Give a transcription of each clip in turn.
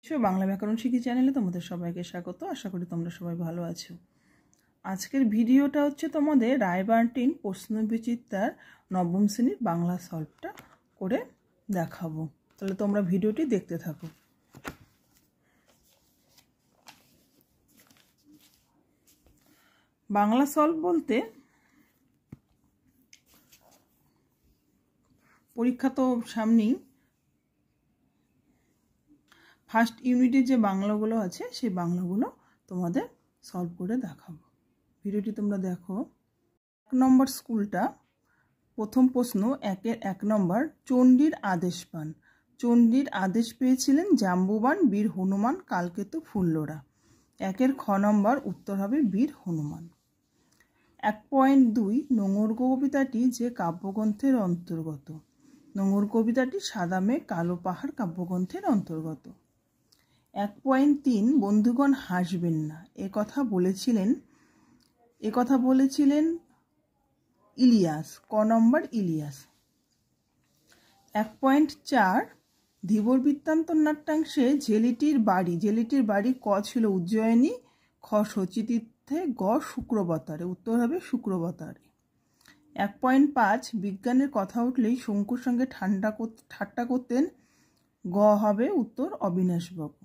বাংলা ব্যাকরণ শিখি চ্যানেলে তোমাদের সবাইকে স্বাগত। আশা করি তোমরা সবাই ভালো আছো। আজকের ভিডিওটা হচ্ছে তোমাদের রায়বার্টিন প্রশ্নবিচিত্রার নবম শ্রেণীর বাংলা সলভটা করে দেখাবো। তাহলে তোমরা ভিডিওটি দেখতে থাকো। বাংলা সলভ বলতে পরীক্ষা তো সামনেই, ফার্স্ট ইউনিটের যে বাংলাগুলো আছে সেই বাংলাগুলো তোমাদের সলভ করে দেখাবো। ভিডিওটি তোমরা দেখো। 1 নম্বর স্কুলটা, প্রথম প্রশ্ন 1-এর 1 নম্বর, চণ্ডীর আদেশ পান। চণ্ডীর আদেশ পেয়েছিলেন জাম্বুবান, বীর হনুমান, কালকেতু, ফুল্লরা। 1-এর খ নম্বর উত্তর হবে বীর হনুমান। 1.2 নোঙর কবিতাটি যে কাব্যগ্রন্থের অন্তর্গত। নোঙর কবিতাটি সাদা মেঘ কালো পাহাড় কাব্যগ্রন্থের অন্তর্গত। 1.3 বন্ধুগণ হাসবেন না এ কথা বলেছিলেন ইলিয়াস। ক নম্বর ইলিয়াস। 1.4 ধীবর বৃত্তান্ত নাট্যাংশে জেলিটির বাড়ি ক ছিল উজ্জয়িনী, খ শচীতীর্থে, গ শুক্রবতারে। উত্তর হবে শুক্রবতারে। 1.5 বিজ্ঞানের কথা উঠলেই শঙ্কুর সঙ্গে ঠাট্টা করতেন, গ হবে উত্তর অবিনাশবাবু।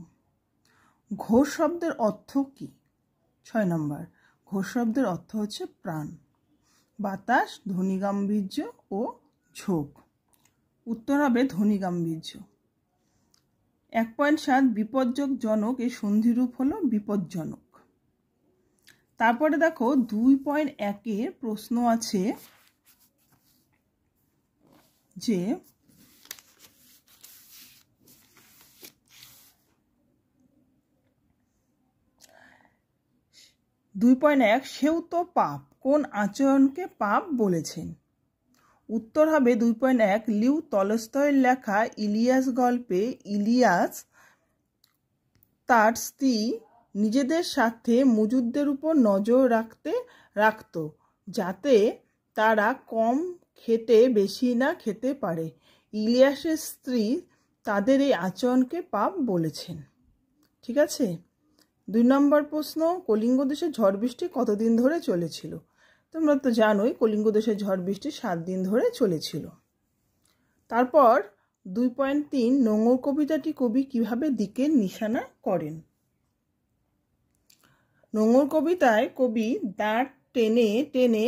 ঘোষ শব্দের অর্থ কি? 6 নম্বর ঘোষ শব্দের অর্থ হচ্ছে প্রাণ, বাতাস, ধ্বনিগাম্ভীর্য ও ঝোঁক। উত্তর হবে ধ্বনিগাম্ভীর্য। 1.7 বিপজ্জক জনক এর সন্ধিরূপ হলো বিপজ্জনক। তারপরে দেখো 2.1-এর প্রশ্ন আছে যে 2.1 সেও তো পাপ, কোন আচরণকে পাপ বলেছেন? উত্তর হবে 2.1 লিউ তলস্তয়ের লেখা ইলিয়াস গল্পে ইলিয়াস তার স্ত্রী নিজেদের সাথে মজুরদের উপর নজর রাখত যাতে তারা কম খেতে বেশি না খেতে পারে। ইলিয়াসের স্ত্রী তাদের এই আচরণকে পাপ বলেছেন। ঠিক আছে। 2 নম্বর প্রশ্ন কলিঙ্গ দেশে ঝড় বৃষ্টি কতদিন ধরে চলেছিল? তোমরা তো জানোই কলিঙ্গ দেশে ঝড় বৃষ্টি 7 দিন ধরে চলেছিল। তারপর 2.3 নোঙর কবিতাটি কবি কিভাবে দিকের নিশানা করেন? নোঙর কবিতায় কবি দাঁড় টেনে টেনে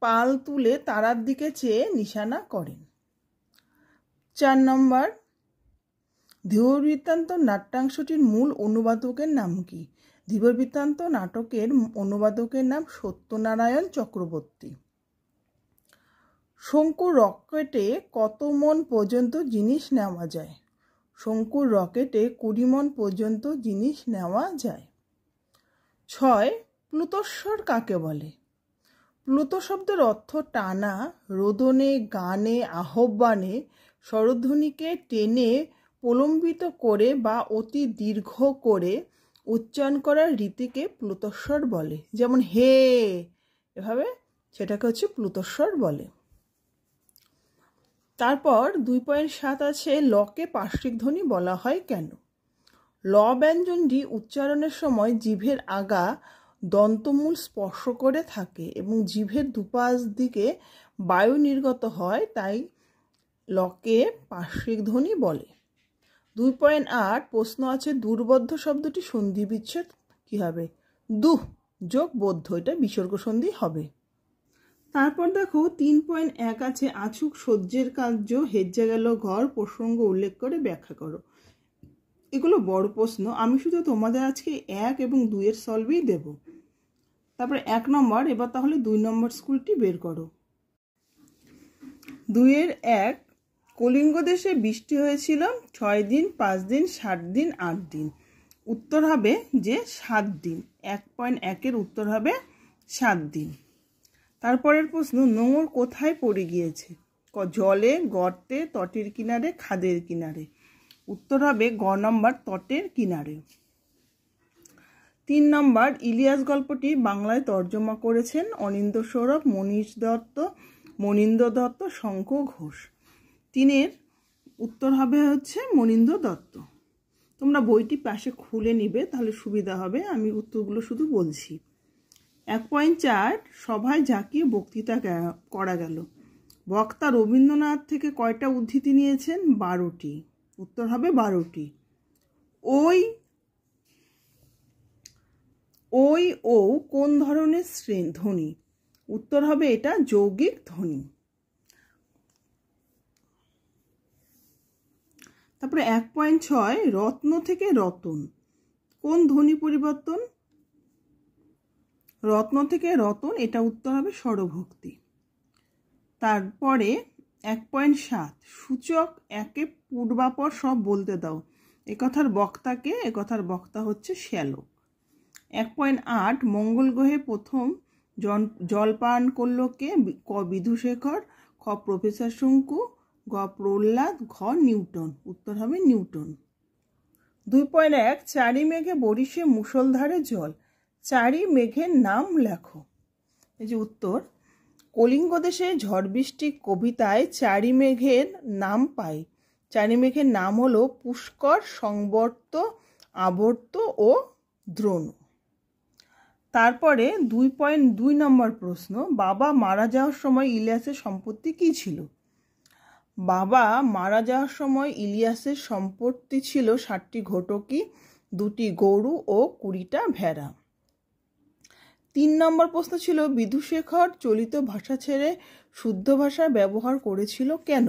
পাল তুলে তারার দিকে চেয়ে নিশানা করেন। 4 নম্বর ধীবর বৃত্তান্ত নাট্যাংশটির মূল অনুবাদকের নাম কি? ধীবর বৃত্তান্ত নাটকের অনুবাদকের নাম সত্যনারায়ণ চক্রবর্তী। শঙ্কুর রকেটে কত মন পর্যন্ত জিনিস নেওয়া যায়? শঙ্কুর রকেটে 20 মন পর্যন্ত জিনিস নেওয়া যায়। 6 প্লুতস্বর কাকে বলে? প্লুত শব্দের অর্থ টানা, রোদনে, গানে, আহ্বানে, স্বরধ্বনিকে টেনে প্রলম্বিত করে বা অতি দীর্ঘ করে উচ্চারণ করার রীতিকে প্লুতস্বর বলে। যেমন হে, এভাবে সেটাকে হচ্ছে প্লুতস্বর বলে। তারপর 2.7 আছে লকে পার্শ্বিক ধ্বনি বলা হয় কেন? ল ব্যঞ্জনটি উচ্চারণের সময় জিভের আগা দন্তমূল স্পর্শ করে থাকে এবং জিভের দুপাশ দিকে বায়ু নির্গত হয়, তাই লকে পার্শ্বিক ধ্বনি বলে। 2.8 প্রশ্ন আছে দুর্বোধ্য শব্দটি সন্ধি বিচ্ছেদ কি হবে? দুহ যোগ বোধ্য, এটা বিসর্গ সন্ধি হবে। তারপর দেখো 3.1 আছে আছুক সহ্যের কার্য হেজ্জা গেল ঘর, প্রসঙ্গ উল্লেখ করে ব্যাখ্যা করো। এগুলো বড় প্রশ্ন, আমি শুধু তোমাদের আজকে 1 এবং 2-এর সলভই দেব। তারপরে 1 নম্বর, এবার তাহলে 2 নম্বর স্কুলটি বের করো। 2-এর 1 কলিঙ্গ দেশে বৃষ্টি হয়েছিল 6 দিন, 5 দিন, 7 দিন, 8 দিন। উত্তর হবে যে 7 দিন। 1.1-এর উত্তর হবে 7 দিন। তারপরের প্রশ্ন নোঙর কোথায় পড়ে গিয়েছে? জলে, গর্তে, তটের কিনারে, খাদের কিনারে। উত্তর হবে গ নম্বর তটের কিনারে। 3 নম্বর ইলিয়াস গল্পটি বাংলায় তর্জমা করেছেন অনিন্দ্য সৌরভ, মনীন্দ্র দত্ত, শঙ্খ ঘোষ। 3-এর উত্তর হবে হচ্ছে মনীন্দ্র দত্ত। তোমরা বইটি পাশে খুলে নিবে, তাহলে সুবিধা হবে। আমি উত্তরগুলো শুধু বলছি। 1.4 সভায় জাঁকিয়ে বক্তৃতা করা গেল। বক্তা রবীন্দ্রনাথ থেকে কয়টা উদ্ধৃতি নিয়েছেন? 12টি। উত্তর হবে 12টি। ওই ও কোন ধরনের ধ্বনি? উত্তর হবে এটা যৌগিক ধ্বনি। তারপরে 1.6 রত্ন থেকে রতন, কোন ধ্বনি পরিবর্তন? রত্ন থেকে রতন, এটা উত্তর হবে স্বরভক্তি। তারপরে 1.7 সূচক একে পূর্বাপর সব বলতে দাও। একথার বক্তা হচ্ছে শ্যালক। 1.8 মঙ্গল গ্রহে প্রথম জলপান করলো কে? ক বিধুশেখর, খ প্রফেসর শঙ্কু, গ প্রহ্লাদ, ঘ নিউটন। উত্তর হবে নিউটন। 2.1 চারি মেঘে বরিশে মুষলধারে জল, চারি মেঘের নাম লেখো। এই যে উত্তর, কলিঙ্গ দেশে ঝড় বৃষ্টি কবিতায় চারি মেঘের নাম পাই। চারি মেঘের নাম হলো পুষ্কর, সংবর্ত, আবর্ত ও দ্রোণ। তারপরে 2.2 নম্বর প্রশ্ন, বাবা মারা যাওয়ার সময় ইলিয়াসের সম্পত্তি কি ছিল? বাবা মারা যাওয়ার সময় ইলিয়াসের সম্পত্তি ছিল 60টি ঘটকি, 2টি গরু ও 20টা ভেড়া। 3 নম্বর প্রশ্ন ছিল, বিধুশেখর চলিত ভাষা ছেড়ে শুদ্ধ ভাষা ব্যবহার করেছিল কেন?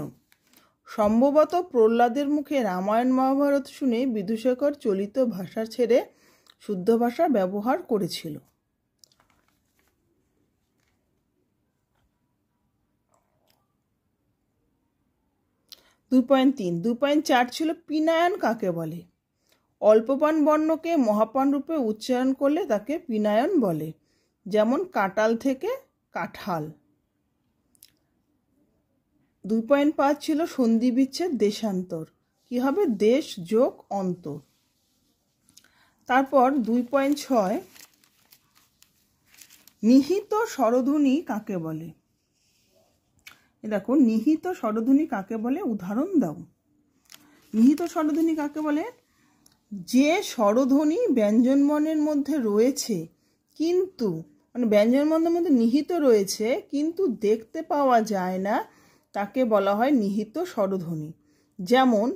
সম্ভবত প্রহ্লাদের মুখে রামায়ণ মহাভারত শুনে বিধুশেখর চলিত ভাষা ছেড়ে শুদ্ধ ভাষা ব্যবহার করেছিল। 2.4 ছিল পিনায়ন কাকে বলে? অল্পপান বর্ণকে মহাপান রূপে উচ্চারণ করলে তাকে পিনায়ন বলে, যেমন কাঁঠাল থেকে কাঁঠাল। 2.5 ছিল সন্ধি বিচ্ছেদ দেশান্তর, কি হবে? দেশ যোগ অন্তর। তারপর 2.6 নিহিত স্বরধ্বনি কাকে বলে? দেখো, নিহিত স্বরধ্বনি কাকে বলে? উদাহরণ দাও। নিহিত স্বরধ্বনি কাকে বলে? যে স্বরধ্বনি ব্যঞ্জনবর্ণের মধ্যে রয়েছে কিন্তু ব্যঞ্জনবর্ণের মধ্যে নিহিত রয়েছে কিন্তু দেখতে পাওয়া যায় না, তাকে বলা হয় নিহিত স্বরধ্বনি। যেমন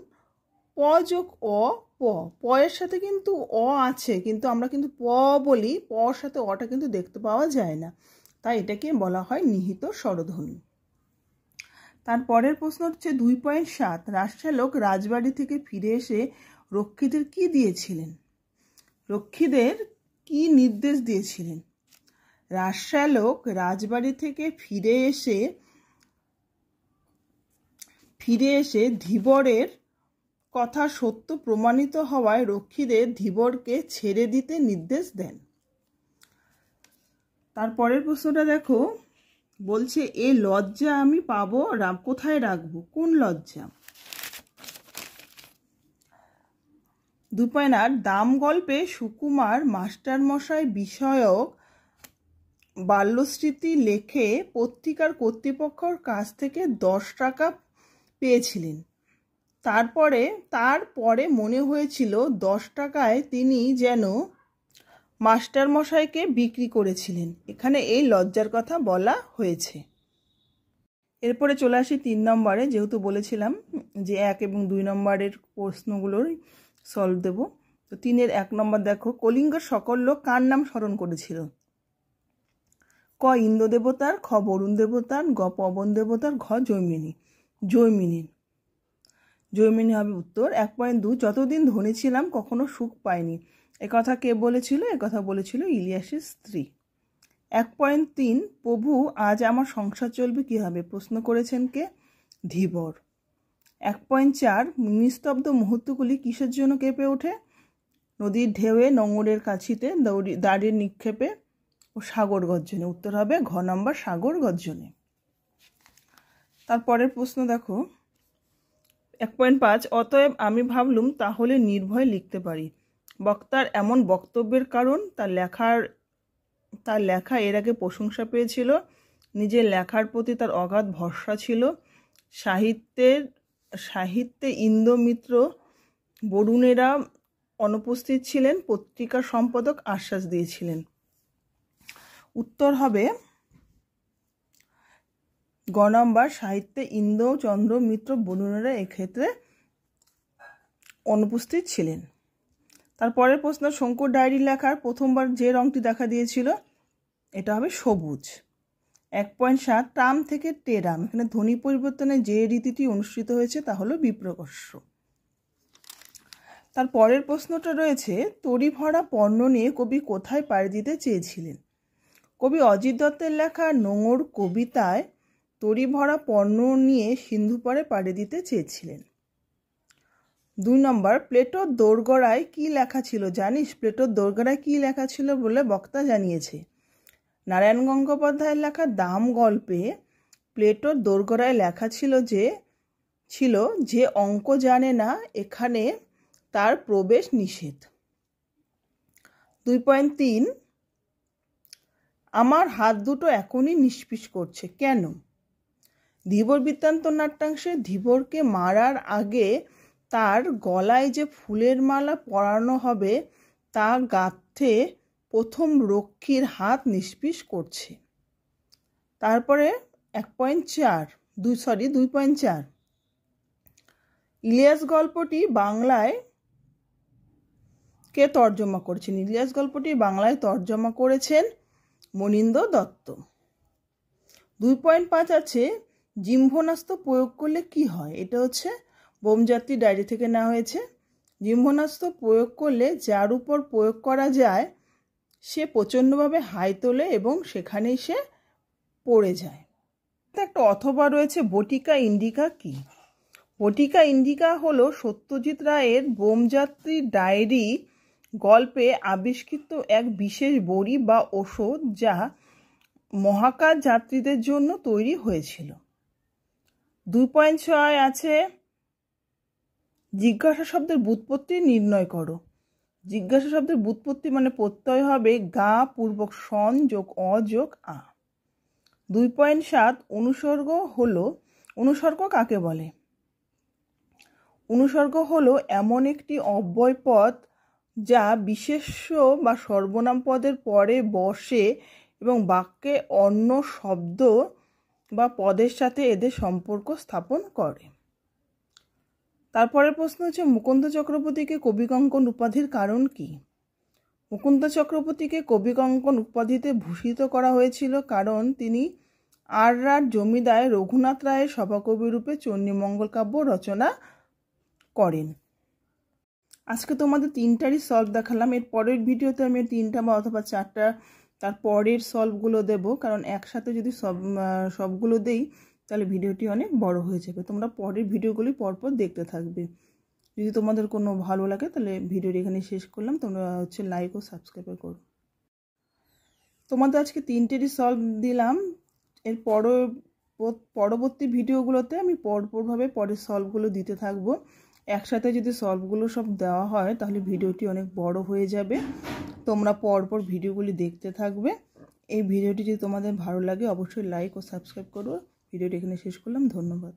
প যোগ অ, প এর সাথে কিন্তু অ আছে, কিন্তু আমরা কিন্তু প বলি, পর সাথে অটা কিন্তু দেখতে পাওয়া যায় না, তাই এটাকে বলা হয় নিহিত স্বরধ্বনি। তারপরের প্রশ্ন হচ্ছে 2.7 রাজশ্যালক রাজবাড়ি থেকে ফিরে এসে রক্ষীদের কি দিয়েছিলেন? রক্ষীদের কি নির্দেশ দিয়েছিলেন? রাজশ্যালক রাজবাড়ি থেকে ফিরে এসে ধীবরের কথা সত্য প্রমাণিত হওয়ায় রক্ষীদের ধীবরকে ছেড়ে দিতে নির্দেশ দেন। তারপরের প্রশ্নটা দেখো, বলছে এ লজ্জা আমি পাবো কোথায় রাখবো? কোন লজ্জা? 2.8 দাম গল্পে সুকুমার মাস্টারমশাই বিষয়ক বাল্যস্মৃতি লেখে পত্রিকার কর্তৃপক্ষের কাছ থেকে 10 টাকা পেয়েছিলেন। তারপরে মনে হয়েছিল 10 টাকায় তিনি যেন মাস্টারমশাইকে বিক্রি করেছিলেন। এখানে এই লজ্জার কথা বলা হয়েছে। এরপরে চলে আসি 3 নম্বরে, যেহেতু বলেছিলাম যে 1 এবং 2 নম্বরের প্রশ্নগুলোর সলভ দেব। তো 3-এর 1 নম্বর দেখো, কলিঙ্গের সকল লোক কার নাম স্মরণ করেছিল? ক ইন্দ্র দেবতার, খ বরুণ দেবতার, গ পবন দেবতার, ঘ জৈমিনী হবে উত্তর। 1.2 যতদিন ধনী ছিলাম কখনো সুখ পাইনি, একথা কে বলেছিল? একথা বলেছিল ইলিয়াসের স্ত্রী। 1.3 প্রভু আজ আমার সংসার চলবে কিভাবে? প্রশ্ন করেছেন কে? ধীবর। 1.4 নিস্তব্ধ মুহূর্তগুলি কিসের জন্য কেঁপে ওঠে? নদীর ঢেউয়ে, নোঙরের কাছিতে, দাড়ির নিক্ষেপে ও সাগর গর্জনে। উত্তর হবে ঘ নম্বর, সাগর গর্জনে। তারপরের প্রশ্ন দেখো, 1.5 অতএব আমি ভাবলুম তাহলে নির্ভয় লিখতে পারি। বক্তার এমন বক্তব্যের কারণ তার লেখা এর আগে প্রশংসা পেয়েছিল, নিজের লেখার প্রতি তার অগাধ ভরসা ছিল, সাহিত্যে ইন্দ্রমিত্র বরুণেরা অনুপস্থিত ছিলেন, পত্রিকার সম্পাদক আশ্বাস দিয়েছিলেন। উত্তর হবে গ নম্বর, সাহিত্যে ইন্দ্রচন্দ্র মিত্র বরুণেরা এক্ষেত্রে অনুপস্থিত ছিলেন। তারপরের প্রশ্ন, শঙ্কুর ডায়েরি লেখার প্রথমবার যে রঙটি দেখা দিয়েছিল, এটা হবে সবুজ। 1.7 ট্রাম থেকে টেরাম, এখানে ধ্বনি পরিবর্তনে যে রীতিটি অনুসৃত হয়েছে তা হলো বিপ্রকর্ষ। তার পরের প্রশ্নটা রয়েছে, তরি ভরা পণ্য নিয়ে কবি কোথায় পাড়ি দিতে চেয়েছিলেন? কবি অজিত দত্তের লেখা নোঙর কবিতায় তরি ভরা পণ্য নিয়ে সিন্ধু পাড়ে পাড়ি দিতে চেয়েছিলেন। 2 নম্বর, প্লেটোর দোরগোড়ায় কি লেখা ছিল জানিস? প্লেটোর দোরগোড়ায় কি লেখা ছিল বলে বক্তা জানিয়েছে। নারায়ণ গঙ্গোপাধ্যায়ের লেখা দাম গল্পে প্লেটোর দোরগোড়ায় লেখা ছিল যে অঙ্ক জানে না এখানে তার প্রবেশ নিষেধ। 2.3, আমার হাত দুটো এখনই নিষ্পিস করছে, কেন? ধীবর বৃত্তান্ত নাট্যাংশে ধীবরকে মারার আগে তার গলায় যে ফুলের মালা পরানো হবে তা গাঁথতে প্রথম রক্ষীর হাত নিষ্পিস করছে। তারপরে 2.4, ইলিয়াস গল্পটি বাংলায় কে তর্জমা করেছেন? ইলিয়াস গল্পটি বাংলায় তর্জমা করেছেন মনীন্দ্র দত্ত। 2.5 আছে, জিহ্বনাস্ত্র প্রয়োগ করলে কি হয়? এটা হচ্ছে বোমযাত্রী ডায়েরি থেকে নেওয়া হয়েছে। জিহ্বনাস্ত্র প্রয়োগ করলে যার উপর প্রয়োগ করা যায় সে প্রচণ্ডভাবে হাই তোলে এবং সেখানেই সে পড়ে যায়। একটা অথবা রয়েছে, বটিকা ইন্ডিকা কি? বটিকা ইন্ডিকা হলো সত্যজিৎ রায়ের বোমযাত্রী ডায়েরি গল্পে আবিষ্কৃত এক বিশেষ বড়ি বা ওষুধ যা মহাকাশ যাত্রীদের জন্য তৈরি হয়েছিল। 2.6 আছে, জিজ্ঞাসা শব্দের ব্যুৎপত্তি নির্ণয় করো। জিজ্ঞাসা শব্দের ব্যুৎপত্তি মানে প্রত্যয় হবে গা পূর্বক সন যোগ অ যোগ আ। 2.7, অনুসর্গ কাকে বলে? অনুসর্গ হলো এমন একটি অব্যয় পদ যা বিশেষ্য বা সর্বনাম পদের পরে বসে এবং বাক্যে অন্য শব্দ বা পদের সাথে এদের সম্পর্ক স্থাপন করে। তারপরের প্রশ্ন হচ্ছে, মুকুন্দ চক্রবর্তীকে কবিকঙ্কন উপাধির কারণ কি? মুকুন্দ চক্রবর্তীকে কবিকঙ্কন উপাধিতে ভূষিত করা হয়েছিল কারণ তিনি আররার জমিদার রঘুনাথ রায়ের সভাকবি রূপে চণ্ডীমঙ্গল কাব্য রচনা করেন। আজকে তোমাদের 3টারই সলভ দেখালাম। এর পরের ভিডিওতে আমি 3টা বা অথবা 4টা তার পরের সলভগুলো দেব, কারণ একসাথে যদি সবগুলো দেই তাহলে ভিডিওটি অনেক বড় হয়ে যাবে। তোমরা পরের ভিডিওগুলি পরপর দেখতে থাকবে। যদি তোমাদের কোনো ভালো লাগে তাহলে ভিডিওটি এখানে শেষ করলাম। তোমরা লাইক ও সাবস্ক্রাইব করো। তোমাদের আজকে 3টেরই সলভ দিলাম। এর পরবর্তী ভিডিওগুলোতে আমি পরপরভাবে পরের সলভগুলো দিতে থাকবো। একসাথে যদি সলভগুলো সব দেওয়া হয় তাহলে ভিডিওটি অনেক বড় হয়ে যাবে। তোমরা পরপর ভিডিওগুলি দেখতে থাকবে। এই ভিডিওটি যদি তোমাদের ভালো লাগে অবশ্যই লাইক ও সাবস্ক্রাইব করো। ভিডিওটি এখানে শেষ করলাম। ধন্যবাদ।